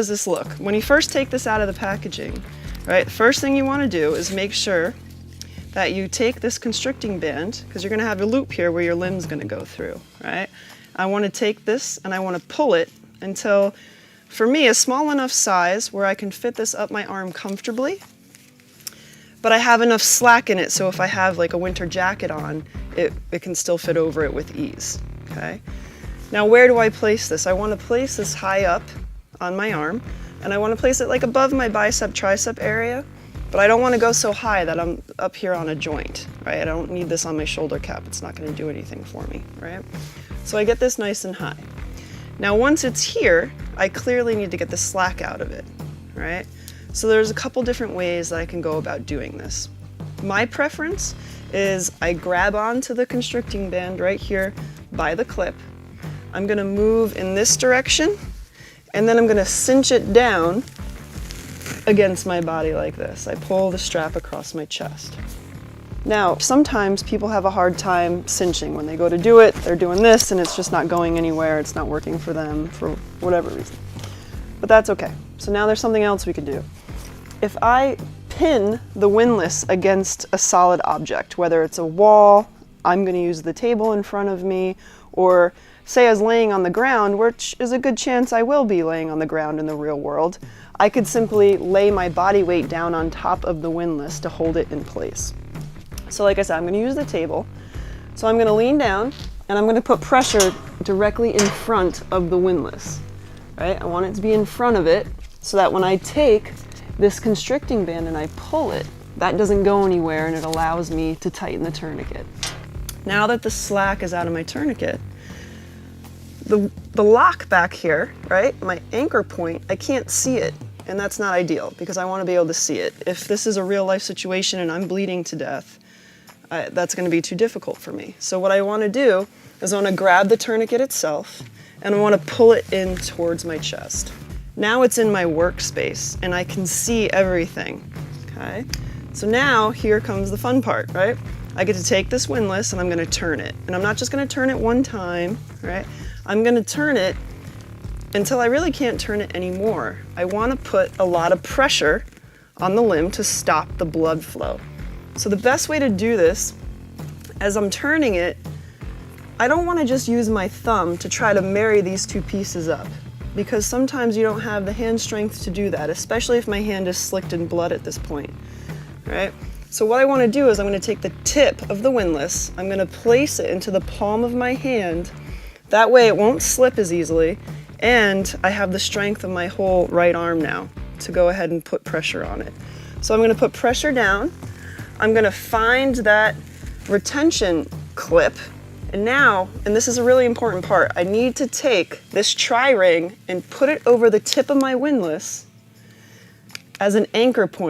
does this look? When you first take this out of the packaging, right, the first thing you want to do is make sure that you take this constricting band, because you're going to have a loop here where your limb's going to go through, right? I want to take this and I want to pull it until, for me, a small enough size where I can fit this up my arm comfortably, but I have enough slack in it so if I have like a winter jacket on, it can still fit over it with ease, okay? Now where do I place this? I want to place this high up on my arm, and I want to place it like above my bicep tricep area, but I don't want to go so high that I'm up here on a joint, right? I don't need this on my shoulder cap. It's not going to do anything for me, right? So I get this nice and high. Now once it's here, I clearly need to get the slack out of it, right? So there's a couple different ways that I can go about doing this. My preference is I grab onto the constricting band right here by the clip. I'm going to move in this direction, and then I'm going to cinch it down against my body like this. I pull the strap across my chest. Now, sometimes people have a hard time cinching. When they go to do it, they're doing this and it's just not going anywhere. It's not working for them for whatever reason. But that's okay. So now there's something else we could do. If I pin the windlass against a solid object, whether it's a wall, I'm going to use the table in front of me, or say I was laying on the ground, which is a good chance I will be laying on the ground in the real world, I could simply lay my body weight down on top of the windlass to hold it in place. So like I said, I'm going to use the table. So I'm going to lean down and I'm going to put pressure directly in front of the windlass, right? I want it to be in front of it so that when I take this constricting band and I pull it, that doesn't go anywhere and it allows me to tighten the tourniquet. Now that the slack is out of my tourniquet, the lock back here, right, my anchor point, I can't see it, and that's not ideal because I want to be able to see it. If this is a real life situation and I'm bleeding to death, that's going to be too difficult for me. So what I want to do is I want to grab the tourniquet itself and I want to pull it in towards my chest. Now it's in my workspace and I can see everything, okay? So now here comes the fun part, right? I get to take this windlass and I'm going to turn it. And I'm not just going to turn it one time, right? I'm going to turn it until I really can't turn it anymore. I want to put a lot of pressure on the limb to stop the blood flow. So the best way to do this, as I'm turning it, I don't want to just use my thumb to try to marry these two pieces up, because sometimes you don't have the hand strength to do that, especially if my hand is slicked in blood at this point, right? So what I want to do is I'm going to take the tip of the windlass, I'm going to place it into the palm of my hand. That way it won't slip as easily, and I have the strength of my whole right arm now to go ahead and put pressure on it. So I'm going to put pressure down. I'm going to find that retention clip, and now, and this is a really important part, I need to take this tri-ring and put it over the tip of my windlass as an anchor point.